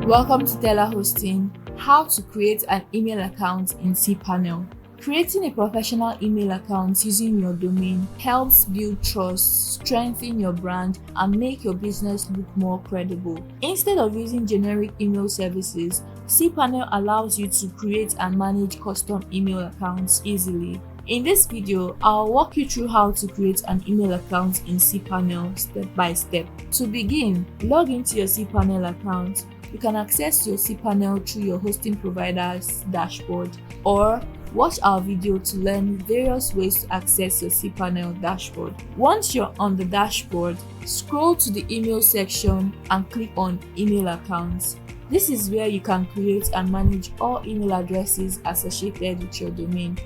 Welcome to telaHosting, how to create an email account in cPanel. Creating a professional email account using your domain helps build trust, strengthen your brand, and make your business look more credible. Instead of using generic email services, cPanel allows you to create and manage custom email accounts easily. In this video, I'll walk you through how to create an email account in cPanel step by step. To begin, log into your cPanel account. You can access your cPanel through your hosting provider's dashboard, or watch our video to learn various ways to access your cPanel dashboard. Once you're on the dashboard, scroll to the email section and click on Email Accounts. This is where you can create and manage all email addresses associated with your domain.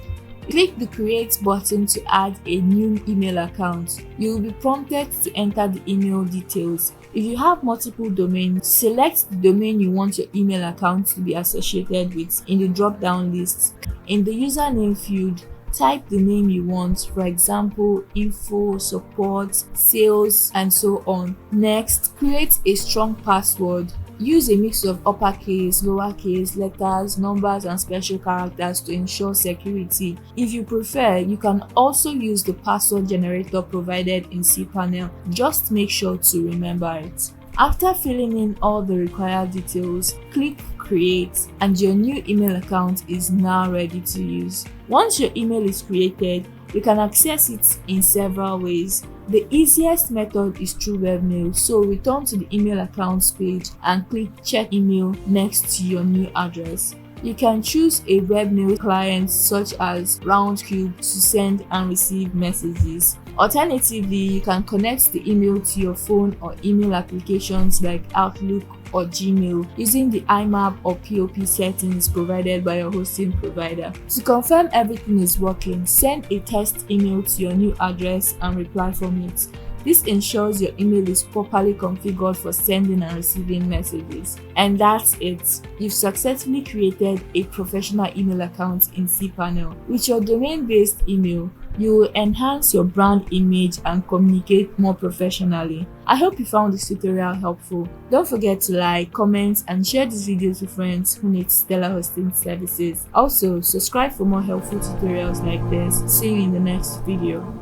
Click the Create button to add a new email account. You will be prompted to enter the email details. If you have multiple domains, select the domain you want your email account to be associated with in the drop-down list. In the username field, type the name you want, for example, info, support, sales, and so on. Next, create a strong password. Use a mix of uppercase, lowercase, letters, numbers, and special characters to ensure security. If you prefer, you can also use the password generator provided in cPanel. Just make sure to remember it. After filling in all the required details, click Create, and your new email account is now ready to use. Once your email is created, you can access it in several ways. The easiest method is through webmail, so return to the email accounts page and click Check Email next to your new address. You can choose a webmail client such as Roundcube to send and receive messages. Alternatively, you can connect the email to your phone or email applications like Outlook or Gmail using the IMAP or POP settings provided by your hosting provider. To confirm everything is working, send a test email to your new address and reply from it. This ensures your email is properly configured for sending and receiving messages. And that's it. You've successfully created a professional email account in cPanel. With your domain-based email, you will enhance your brand image and communicate more professionally. I hope you found this tutorial helpful. Don't forget to like, comment, and share this video to friends who need telaHosting services. Also, subscribe for more helpful tutorials like this. See you in the next video.